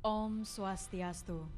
Om Swastiastu.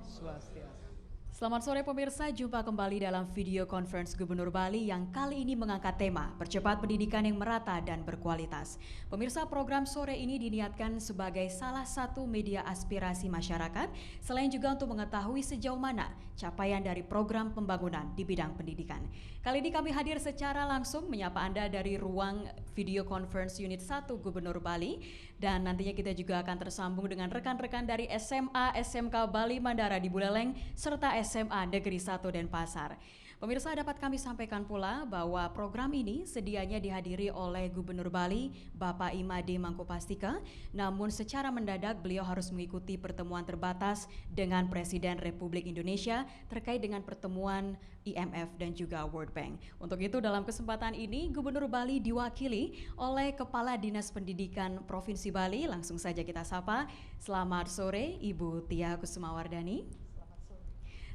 Swastiastu. Selamat sore pemirsa, jumpa kembali dalam video conference Gubernur Bali yang kali ini mengangkat tema Percepat Pendidikan yang Merata dan Berkualitas. Pemirsa, program sore ini diniatkan sebagai salah satu media aspirasi masyarakat, selain juga untuk mengetahui sejauh mana capaian dari program pembangunan di bidang pendidikan. Kali ini kami hadir secara langsung menyapa Anda dari ruang video conference Unit 1 Gubernur Bali, dan nantinya kita juga akan tersambung dengan rekan-rekan dari SMA SMK Bali Mandara di Buleleng serta SMA Negeri 1 Denpasar. Pemirsa, dapat kami sampaikan pula bahwa program ini sedianya dihadiri oleh Gubernur Bali, Bapak Imade Mangkopastika, namun secara mendadak beliau harus mengikuti pertemuan terbatas dengan Presiden Republik Indonesia terkait dengan pertemuan IMF dan juga World Bank. Untuk itu dalam kesempatan ini Gubernur Bali diwakili oleh Kepala Dinas Pendidikan Provinsi Bali. Langsung saja kita sapa. Selamat sore Ibu Tia Kusumawardani.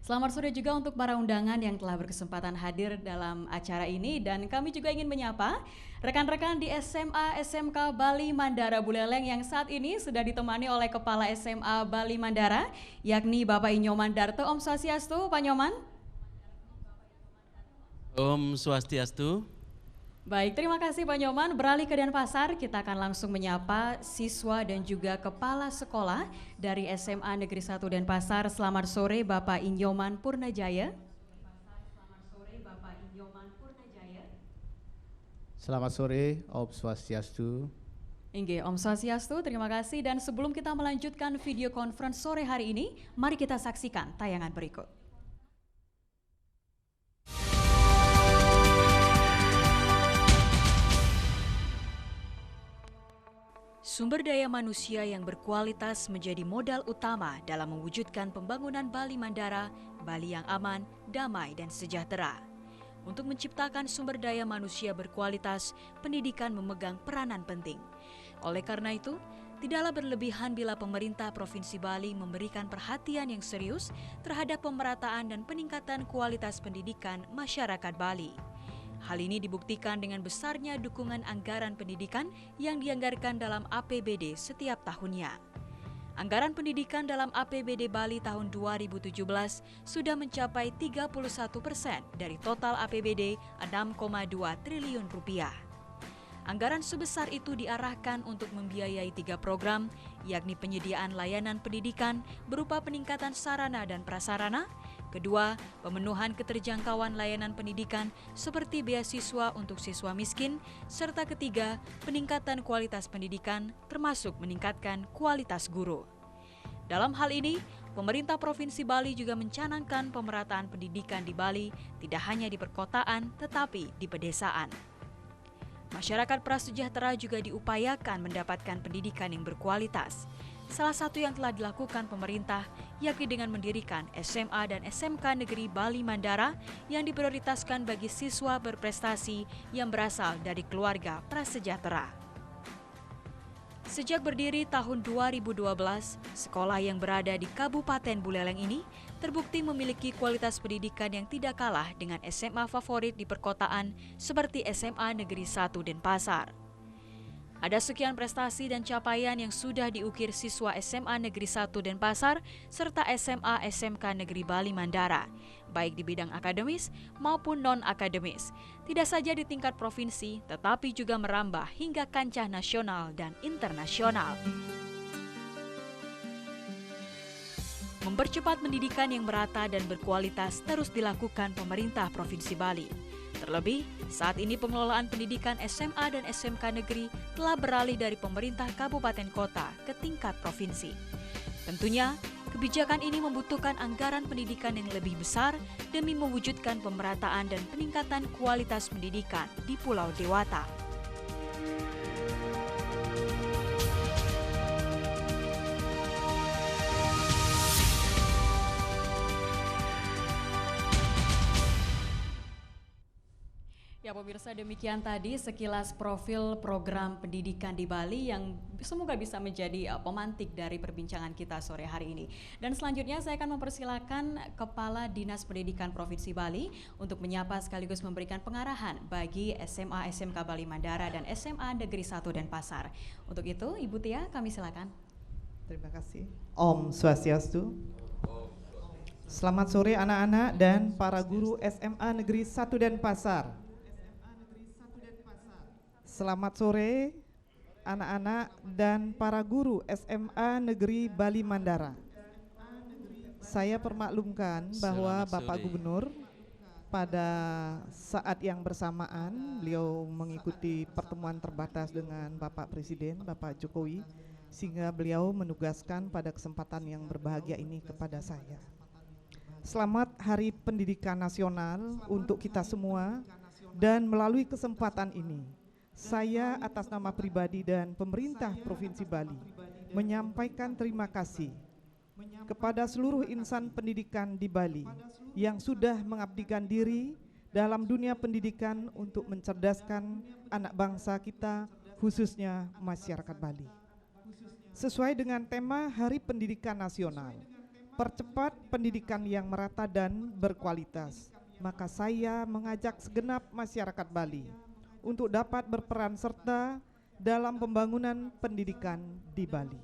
Selamat sore juga untuk para undangan yang telah berkesempatan hadir dalam acara ini, dan kami juga ingin menyapa rekan-rekan di SMA SMK Bali Mandara Buleleng yang saat ini sudah ditemani oleh Kepala SMA Bali Mandara, yakni Bapak Inyoman Darto. Om Swastiastu, Pak Nyoman. Om Swastiastu. Baik, terima kasih Pak Nyoman. Beralih ke Denpasar, kita akan langsung menyapa siswa dan juga kepala sekolah dari SMA Negeri 1 Denpasar. Selamat sore Bapak Inyoman Purnajaya. Selamat sore, Om Swastiastu. Inge, Om Swastiastu, terima kasih. Dan sebelum kita melanjutkan video conference sore hari ini, mari kita saksikan tayangan berikut. Sumber daya manusia yang berkualitas menjadi modal utama dalam mewujudkan pembangunan Bali Mandara, Bali yang aman, damai, dan sejahtera. Untuk menciptakan sumber daya manusia berkualitas, pendidikan memegang peranan penting. Oleh karena itu, tidaklah berlebihan bila pemerintah Provinsi Bali memberikan perhatian yang serius terhadap pemerataan dan peningkatan kualitas pendidikan masyarakat Bali. Hal ini dibuktikan dengan besarnya dukungan anggaran pendidikan yang dianggarkan dalam APBD setiap tahunnya. Anggaran pendidikan dalam APBD Bali tahun 2017 sudah mencapai 31% dari total APBD 6,2 triliun rupiah. Anggaran sebesar itu diarahkan untuk membiayai 3 program, yakni penyediaan layanan pendidikan berupa peningkatan sarana dan prasarana. Kedua, pemenuhan keterjangkauan layanan pendidikan seperti beasiswa untuk siswa miskin, serta ketiga, peningkatan kualitas pendidikan termasuk meningkatkan kualitas guru. Dalam hal ini, pemerintah Provinsi Bali juga mencanangkan pemerataan pendidikan di Bali tidak hanya di perkotaan tetapi di pedesaan. Masyarakat prasejahtera juga diupayakan mendapatkan pendidikan yang berkualitas. Salah satu yang telah dilakukan pemerintah yakni dengan mendirikan SMA dan SMK Negeri Bali Mandara yang diprioritaskan bagi siswa berprestasi yang berasal dari keluarga prasejahtera. Sejak berdiri tahun 2012, sekolah yang berada di Kabupaten Buleleng ini terbukti memiliki kualitas pendidikan yang tidak kalah dengan SMA favorit di perkotaan seperti SMA Negeri 1 Denpasar. Ada sekian prestasi dan capaian yang sudah diukir siswa SMA Negeri 1 Denpasar serta SMA SMK Negeri Bali Mandara, baik di bidang akademis maupun non-akademis, tidak saja di tingkat provinsi tetapi juga merambah hingga kancah nasional dan internasional. Mempercepat pendidikan yang merata dan berkualitas terus dilakukan pemerintah Provinsi Bali. Terlebih, saat ini pengelolaan pendidikan SMA dan SMK negeri telah beralih dari pemerintah kabupaten kota ke tingkat provinsi. Tentunya, kebijakan ini membutuhkan anggaran pendidikan yang lebih besar demi mewujudkan pemerataan dan peningkatan kualitas pendidikan di Pulau Dewata. Ya pemirsa, demikian tadi sekilas profil program pendidikan di Bali yang semoga bisa menjadi pemantik dari perbincangan kita sore hari ini. Dan selanjutnya saya akan mempersilakan Kepala Dinas Pendidikan Provinsi Bali untuk menyapa sekaligus memberikan pengarahan bagi SMA SMK Bali Mandara dan SMA Negeri 1 Denpasar. Untuk itu Ibu Tia, kami silakan. Terima kasih. Om Swastiastu. Selamat sore anak-anak dan para guru SMA Negeri 1 Denpasar. Selamat sore anak-anak dan para guru SMA Negeri Bali Mandara. Saya permaklumkan bahwa Bapak Gubernur pada saat yang bersamaan beliau mengikuti pertemuan terbatas dengan Bapak Presiden, Bapak Jokowi, sehingga beliau menugaskan pada kesempatan yang berbahagia ini kepada saya. Selamat Hari Pendidikan Nasional untuk kita semua, dan melalui kesempatan ini saya atas nama pribadi dan pemerintah Provinsi Bali menyampaikan terima kasih kepada seluruh insan pendidikan di Bali yang sudah mengabdikan diri dalam dunia pendidikan untuk mencerdaskan anak bangsa kita, khususnya masyarakat Bali. Sesuai dengan tema Hari Pendidikan Nasional, percepat pendidikan yang merata dan berkualitas, maka saya mengajak segenap masyarakat Bali untuk dapat berperan serta dalam pembangunan pendidikan di Bali.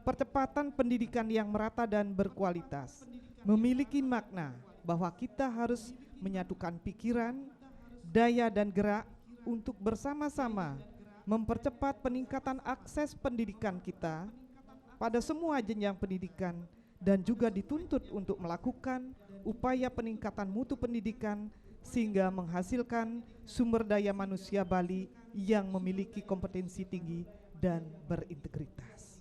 Percepatan pendidikan yang merata dan berkualitas memiliki makna bahwa kita harus menyatukan pikiran, daya dan gerak untuk bersama-sama mempercepat peningkatan akses pendidikan kita pada semua jenjang pendidikan, dan juga dituntut untuk melakukan upaya peningkatan mutu pendidikan sehingga menghasilkan sumber daya manusia Bali yang memiliki kompetensi tinggi dan berintegritas.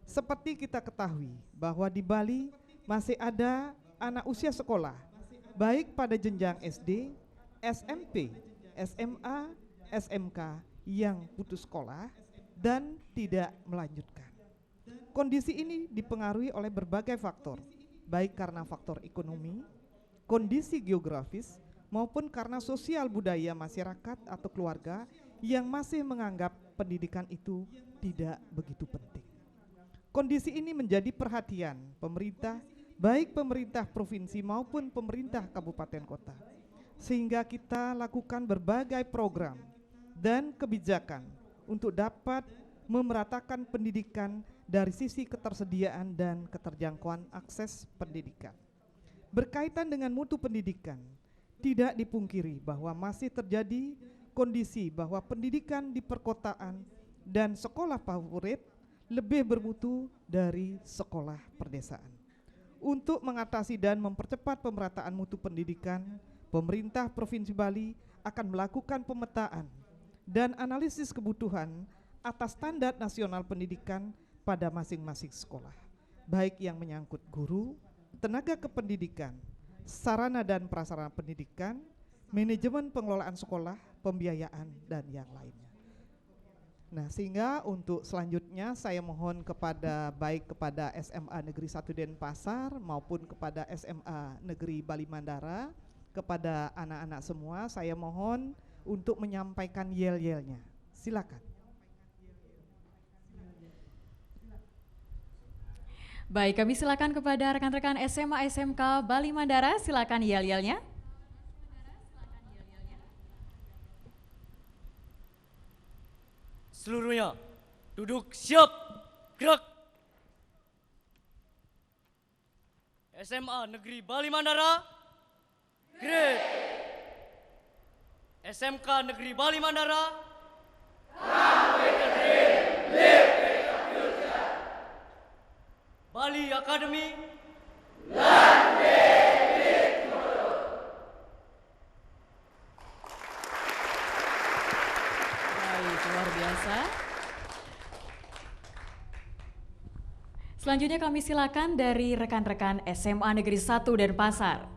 Seperti kita ketahui bahwa di Bali masih ada anak usia sekolah, baik pada jenjang SD, SMP, SMA, SMK yang putus sekolah dan tidak melanjutkan. Kondisi ini dipengaruhi oleh berbagai faktor, baik karena faktor ekonomi, kondisi geografis, maupun karena sosial budaya masyarakat atau keluarga yang masih menganggap pendidikan itu tidak begitu penting. Kondisi ini menjadi perhatian pemerintah, baik pemerintah provinsi maupun pemerintah kabupaten kota, sehingga kita lakukan berbagai program dan kebijakan untuk dapat memeratakan pendidikan dari sisi ketersediaan dan keterjangkauan akses pendidikan. Berkaitan dengan mutu pendidikan, tidak dipungkiri bahwa masih terjadi kondisi bahwa pendidikan di perkotaan dan sekolah favorit lebih bermutu dari sekolah perdesaan. Untuk mengatasi dan mempercepat pemerataan mutu pendidikan, pemerintah Provinsi Bali akan melakukan pemetaan dan analisis kebutuhan atas standar nasional pendidikan pada masing-masing sekolah, baik yang menyangkut guru, tenaga kependidikan, sarana dan prasarana pendidikan, manajemen pengelolaan sekolah, pembiayaan, dan yang lainnya. Nah, sehingga untuk selanjutnya saya mohon kepada baik kepada SMA Negeri 1 Denpasar maupun kepada SMA Negeri Bali Mandara, kepada anak-anak semua saya mohon untuk menyampaikan yel-yelnya. Silakan. Baik, kami silakan kepada rekan-rekan SMA SMK Bali Mandara, silakan yel-yelnya. Seluruhnya duduk siap, gerak. SMA Negeri Bali Mandara, great. SMK Negeri Bali Mandara, come with the dream, live with the future. Bali Academy, learn with tomorrow. Baik, luar biasa. Selanjutnya kami silakan dari rekan-rekan SMA Negeri 1 Denpasar.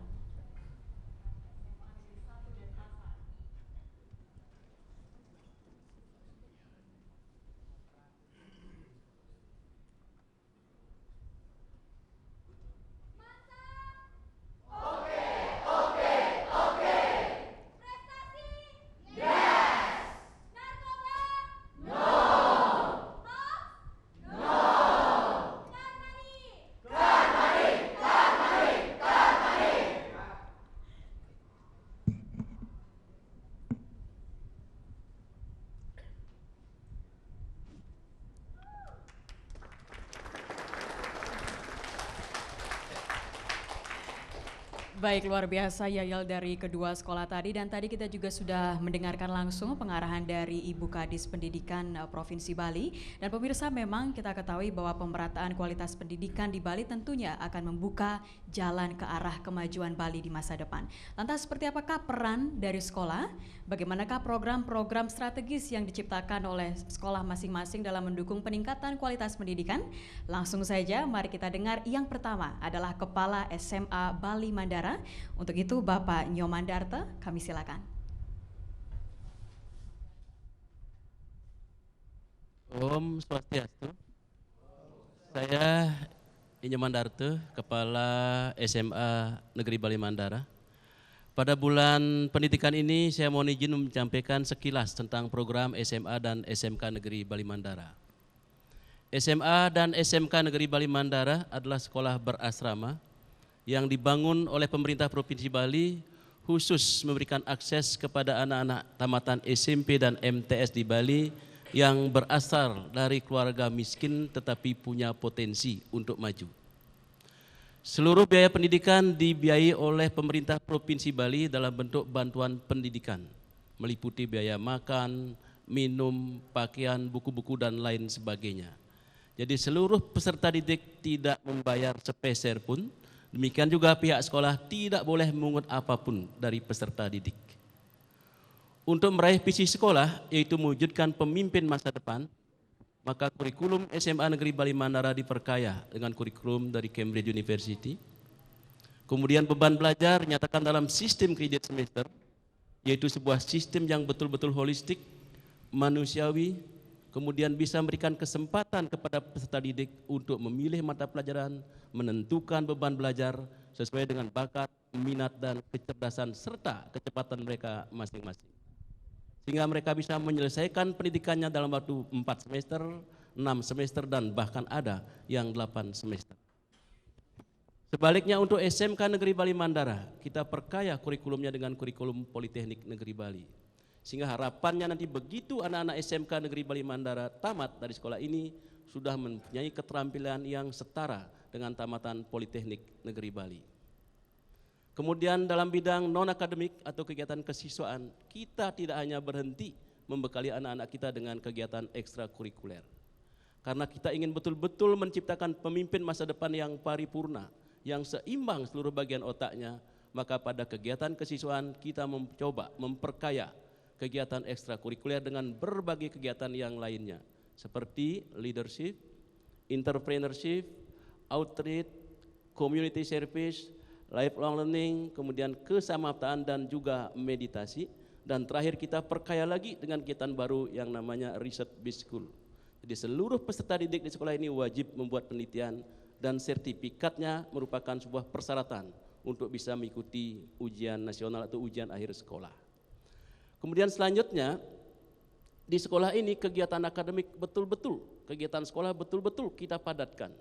Baik, luar biasa Yayal dari kedua sekolah tadi, dan tadi kita juga sudah mendengarkan langsung pengarahan dari Ibu Kadis Pendidikan Provinsi Bali. Dan pemirsa, memang kita ketahui bahwa pemerataan kualitas pendidikan di Bali tentunya akan membuka jalan ke arah kemajuan Bali di masa depan. Lantas seperti apakah peran dari sekolah? Bagaimanakah program-program strategis yang diciptakan oleh sekolah masing-masing dalam mendukung peningkatan kualitas pendidikan? Langsung saja mari kita dengar. Yang pertama adalah Kepala SMA Bali Mandara. Untuk itu Bapak Nyomandarta, kami silakan. Om Swastiastu. Saya Nyomandarta, Kepala SMA Negeri Bali Mandara. Pada bulan pendidikan ini saya mohon izin menyampaikan sekilas tentang program SMA dan SMK Negeri Bali Mandara. SMA dan SMK Negeri Bali Mandara adalah sekolah berasrama yang dibangun oleh pemerintah Provinsi Bali khusus memberikan akses kepada anak-anak tamatan SMP dan MTS di Bali yang berasal dari keluarga miskin tetapi punya potensi untuk maju. Seluruh biaya pendidikan dibiayai oleh pemerintah Provinsi Bali dalam bentuk bantuan pendidikan, meliputi biaya makan, minum, pakaian, buku-buku dan lain sebagainya. Jadi seluruh peserta didik tidak membayar sepeser pun. Demikian juga pihak sekolah tidak boleh memungut apapun dari peserta didik. Untuk meraih visi sekolah, yaitu mewujudkan pemimpin masa depan, maka kurikulum SMA Negeri Bali Mandara diperkaya dengan kurikulum dari Cambridge University. Kemudian beban belajar nyatakan dalam sistem kredit semester, yaitu sebuah sistem yang betul-betul holistik, manusiawi, kemudian bisa memberikan kesempatan kepada peserta didik untuk memilih mata pelajaran, menentukan beban belajar sesuai dengan bakat, minat, dan kecerdasan serta kecepatan mereka masing-masing. Sehingga mereka bisa menyelesaikan pendidikannya dalam waktu 4 semester, 6 semester, dan bahkan ada yang 8 semester. Sebaliknya untuk SMK Negeri Bali Mandara, kita perkaya kurikulumnya dengan kurikulum Politeknik Negeri Bali. Sehingga harapannya nanti begitu anak-anak SMK Negeri Bali Mandara tamat dari sekolah ini, sudah mempunyai keterampilan yang setara dengan tamatan Politeknik Negeri Bali. Kemudian dalam bidang non-akademik atau kegiatan kesiswaan, kita tidak hanya berhenti membekali anak-anak kita dengan kegiatan ekstrakurikuler. Karena kita ingin betul-betul menciptakan pemimpin masa depan yang paripurna, yang seimbang seluruh bagian otaknya, maka pada kegiatan kesiswaan kita mencoba memperkaya kegiatan ekstrakurikuler dengan berbagai kegiatan yang lainnya, seperti leadership, entrepreneurship, outreach, community service, lifelong learning, kemudian kesamaptaan dan juga meditasi, dan terakhir kita perkaya lagi dengan kegiatan baru yang namanya research based school. Jadi seluruh peserta didik di sekolah ini wajib membuat penelitian dan sertifikatnya merupakan sebuah persyaratan untuk bisa mengikuti ujian nasional atau ujian akhir sekolah. Kemudian selanjutnya di sekolah ini kegiatan akademik betul-betul, kegiatan sekolah betul-betul kita padatkan.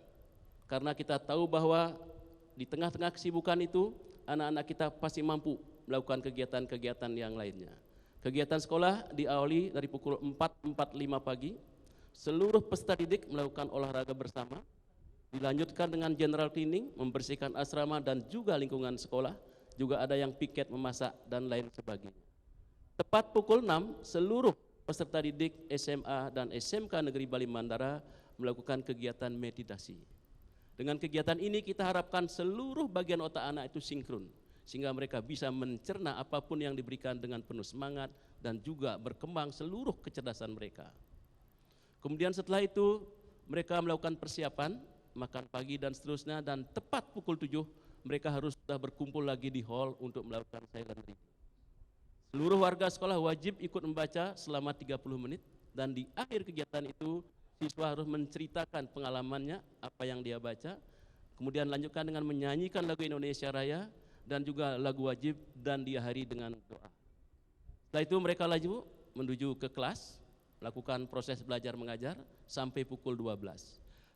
Karena kita tahu bahwa di tengah-tengah kesibukan itu, anak-anak kita pasti mampu melakukan kegiatan-kegiatan yang lainnya. Kegiatan sekolah diawali dari pukul 4.45 pagi, seluruh peserta didik melakukan olahraga bersama, dilanjutkan dengan general cleaning, membersihkan asrama dan juga lingkungan sekolah, juga ada yang piket memasak dan lain sebagainya. Tepat pukul 6, seluruh peserta didik SMA dan SMK Negeri Bali Mandara melakukan kegiatan meditasi. Dengan kegiatan ini kita harapkan seluruh bagian otak anak itu sinkron, sehingga mereka bisa mencerna apapun yang diberikan dengan penuh semangat dan juga berkembang seluruh kecerdasan mereka. Kemudian setelah itu mereka melakukan persiapan, makan pagi dan seterusnya, dan tepat pukul 7 mereka harus sudah berkumpul lagi di hall untuk melakukan silent reading. Seluruh warga sekolah wajib ikut membaca selama 30 menit, dan di akhir kegiatan itu siswa harus menceritakan pengalamannya, apa yang dia baca, kemudian lanjutkan dengan menyanyikan lagu Indonesia Raya dan juga lagu wajib, dan diakhiri dengan doa. Setelah itu mereka laju menuju ke kelas, melakukan proses belajar mengajar sampai pukul 12.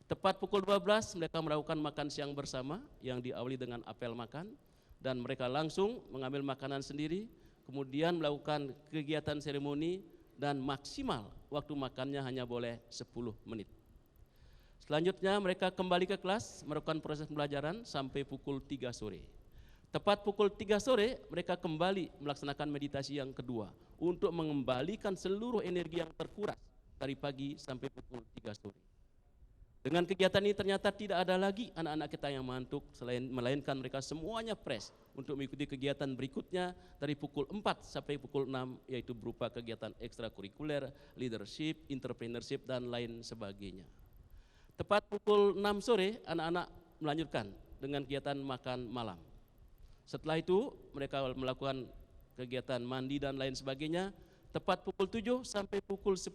Tepat pukul 12 mereka melakukan makan siang bersama yang diawali dengan apel makan, dan mereka langsung mengambil makanan sendiri, kemudian melakukan kegiatan seremoni, dan maksimal waktu makannya hanya boleh 10 menit. Selanjutnya mereka kembali ke kelas melakukan proses pembelajaran sampai pukul 3 sore. Tepat pukul 3 sore mereka kembali melaksanakan meditasi yang kedua untuk mengembalikan seluruh energi yang terkuras dari pagi sampai pukul 3 sore. Dengan kegiatan ini ternyata tidak ada lagi anak-anak kita yang mengantuk, melainkan mereka semuanya fresh untuk mengikuti kegiatan berikutnya dari pukul 4 sampai pukul 6, yaitu berupa kegiatan ekstrakurikuler, leadership, entrepreneurship, dan lain sebagainya. Tepat pukul 6 sore anak-anak melanjutkan dengan kegiatan makan malam. Setelah itu mereka melakukan kegiatan mandi dan lain sebagainya. Tepat pukul 7 sampai pukul 10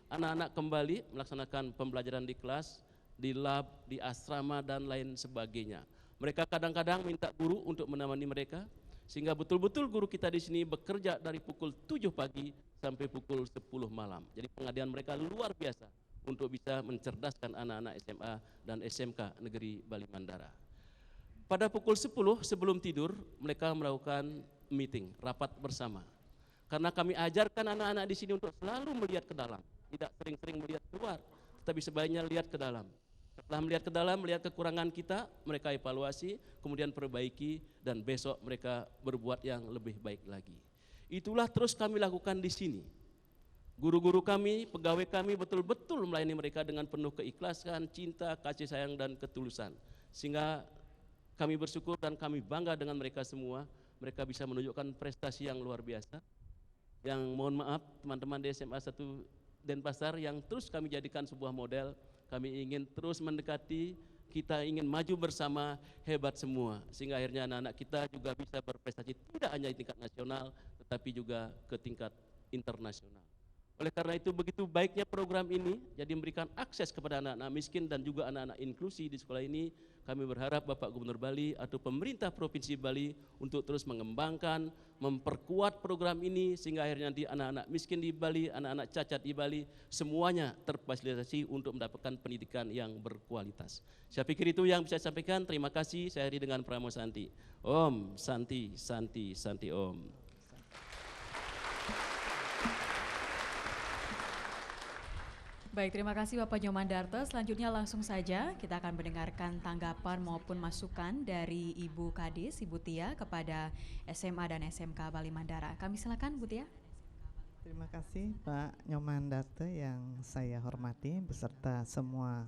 anak-anak kembali melaksanakan pembelajaran di kelas, di lab, di asrama dan lain sebagainya. Mereka kadang-kadang minta guru untuk menemani mereka, sehingga betul-betul guru kita di sini bekerja dari pukul 7 pagi sampai pukul 10 malam. Jadi pengabdian mereka luar biasa untuk bisa mencerdaskan anak-anak SMA dan SMK Negeri Bali Mandara. Pada pukul 10 sebelum tidur mereka melakukan meeting, rapat bersama. Karena kami ajarkan anak-anak di sini untuk selalu melihat ke dalam, tidak sering-sering melihat keluar, tetapi sebaiknya lihat ke dalam. Setelah melihat ke dalam, melihat kekurangan kita, mereka evaluasi, kemudian perbaiki, dan besok mereka berbuat yang lebih baik lagi. Itulah terus kami lakukan di sini. Guru-guru kami, pegawai kami betul-betul melayani mereka dengan penuh keikhlasan, cinta, kasih sayang, dan ketulusan. Sehingga kami bersyukur dan kami bangga dengan mereka semua. Mereka bisa menunjukkan prestasi yang luar biasa. Yang mohon maaf teman-teman di SMA 1 Denpasar yang terus kami jadikan sebuah model. Kami ingin terus mendekati, kita ingin maju bersama, hebat semua. Sehingga akhirnya anak-anak kita juga bisa berprestasi tidak hanya di tingkat nasional, tetapi juga ke tingkat internasional. Oleh karena itu begitu baiknya program ini, jadi memberikan akses kepada anak-anak miskin dan juga anak-anak inklusi di sekolah ini. Kami berharap Bapak Gubernur Bali atau pemerintah Provinsi Bali untuk terus mengembangkan, memperkuat program ini sehingga akhirnya nanti anak-anak miskin di Bali, anak-anak cacat di Bali, semuanya terfasilitasi untuk mendapatkan pendidikan yang berkualitas. Saya pikir itu yang bisa saya sampaikan. Terima kasih. Saya akhiri dengan Pramo Santi. Om Santi, Santi, Santi Om. Baik, terima kasih Bapak Nyoman Darto. Selanjutnya langsung saja kita akan mendengarkan tanggapan maupun masukan dari Ibu Kadis, Ibu Tia kepada SMA dan SMK Bali Mandara. Kami silakan Bu Tia. Terima kasih Pak Nyoman Darto yang saya hormati beserta semua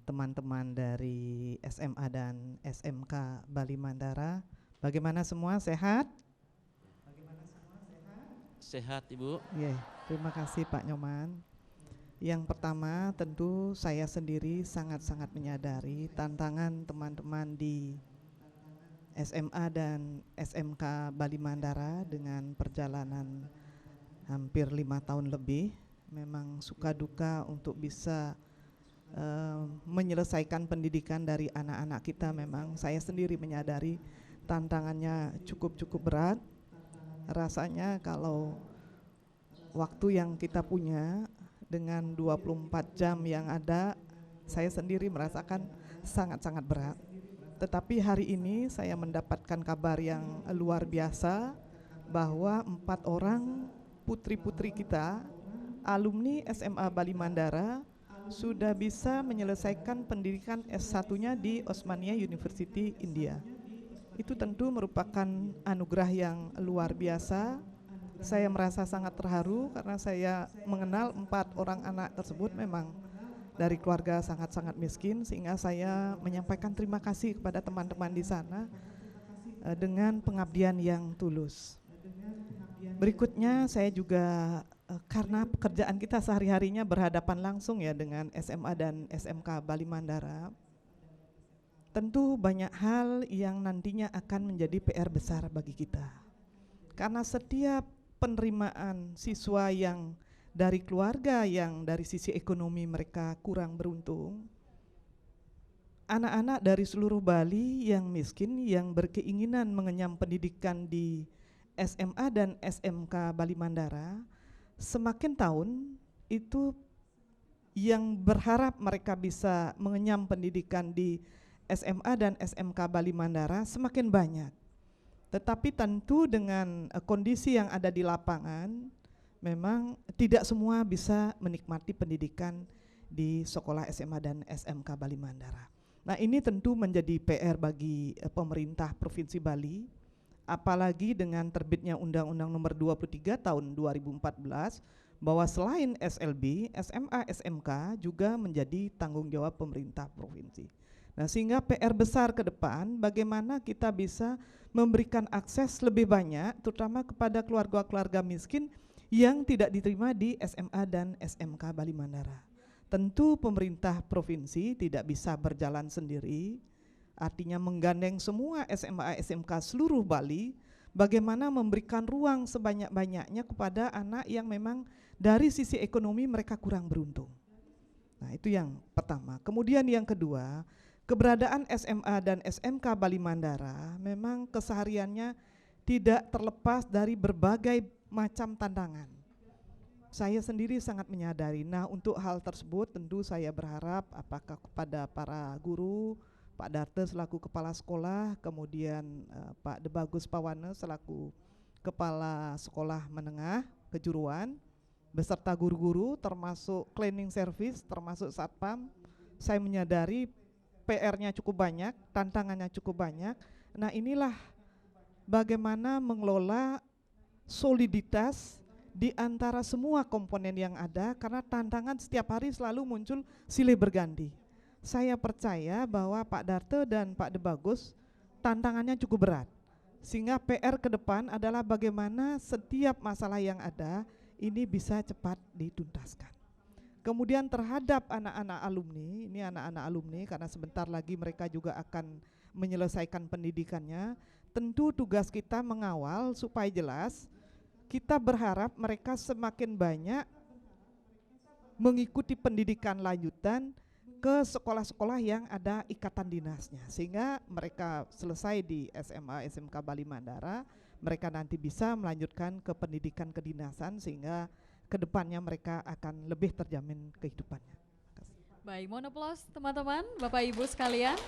teman-teman dari SMA dan SMK Bali Mandara. Bagaimana semua, sehat? Sehat Ibu. Yeah, terima kasih Pak Nyoman. Yang pertama tentu saya sendiri sangat-sangat menyadari tantangan teman-teman di SMA dan SMK Bali Mandara dengan perjalanan hampir 5 tahun lebih. Memang suka duka untuk bisa menyelesaikan pendidikan dari anak-anak kita. Memang saya sendiri menyadari tantangannya cukup berat. Rasanya kalau waktu yang kita punya dengan 24 jam yang ada, saya sendiri merasakan sangat-sangat berat. Tetapi hari ini saya mendapatkan kabar yang luar biasa bahwa 4 orang putri-putri kita, alumni SMA Bali Mandara, sudah bisa menyelesaikan pendidikan S1-nya di Osmania University, India. Itu tentu merupakan anugerah yang luar biasa. Saya merasa sangat terharu karena saya mengenal 4 orang anak tersebut memang dari keluarga sangat-sangat miskin, sehingga saya menyampaikan terima kasih kepada teman-teman di sana dengan pengabdian yang tulus. Berikutnya saya juga karena pekerjaan kita sehari-harinya berhadapan langsung ya dengan SMA dan SMK Bali Mandara, tentu banyak hal yang nantinya akan menjadi PR besar bagi kita. Karena setiap penerimaan siswa yang dari keluarga yang dari sisi ekonomi mereka kurang beruntung, anak-anak dari seluruh Bali yang miskin yang berkeinginan mengenyam pendidikan di SMA dan SMK Bali Mandara, semakin tahun itu yang berharap mereka bisa mengenyam pendidikan di SMA dan SMK Bali Mandara semakin banyak. Tetapi tentu dengan kondisi yang ada di lapangan, memang tidak semua bisa menikmati pendidikan di sekolah SMA dan SMK Bali Mandara. Nah, ini tentu menjadi PR bagi pemerintah Provinsi Bali, apalagi dengan terbitnya Undang-Undang Nomor 23 Tahun 2014 bahwa selain SLB, SMA, SMK juga menjadi tanggung jawab pemerintah provinsi. Nah, sehingga PR besar ke depan bagaimana kita bisa memberikan akses lebih banyak terutama kepada keluarga-keluarga miskin yang tidak diterima di SMA dan SMK Bali Mandara. Tentu pemerintah provinsi tidak bisa berjalan sendiri, artinya menggandeng semua SMA SMK seluruh Bali, bagaimana memberikan ruang sebanyak-banyaknya kepada anak yang memang dari sisi ekonomi mereka kurang beruntung. Nah, itu yang pertama. Kemudian yang kedua, keberadaan SMA dan SMK Bali Mandara memang kesehariannya tidak terlepas dari berbagai macam tantangan. Saya sendiri sangat menyadari. Nah, untuk hal tersebut tentu saya berharap apakah kepada para guru, Pak Darte selaku kepala sekolah, kemudian Pak Debagus Pawana selaku kepala sekolah menengah kejuruan, beserta guru-guru termasuk cleaning service, termasuk satpam. Saya menyadari PR-nya cukup banyak, tantangannya cukup banyak. Nah, inilah bagaimana mengelola soliditas di antara semua komponen yang ada, karena tantangan setiap hari selalu muncul silih berganti. Saya percaya bahwa Pak Darte dan Pak Debagus tantangannya cukup berat, sehingga PR ke depan adalah bagaimana setiap masalah yang ada ini bisa cepat dituntaskan. Kemudian terhadap anak-anak alumni, ini anak-anak alumni karena sebentar lagi mereka juga akan menyelesaikan pendidikannya, tentu tugas kita mengawal supaya jelas. Kita berharap mereka semakin banyak mengikuti pendidikan lanjutan ke sekolah-sekolah yang ada ikatan dinasnya, sehingga mereka selesai di SMA SMK Bali Mandara, mereka nanti bisa melanjutkan ke pendidikan kedinasan sehingga kedepannya mereka akan lebih terjamin kehidupannya. Baik, mohon aplaus teman-teman, Bapak Ibu sekalian.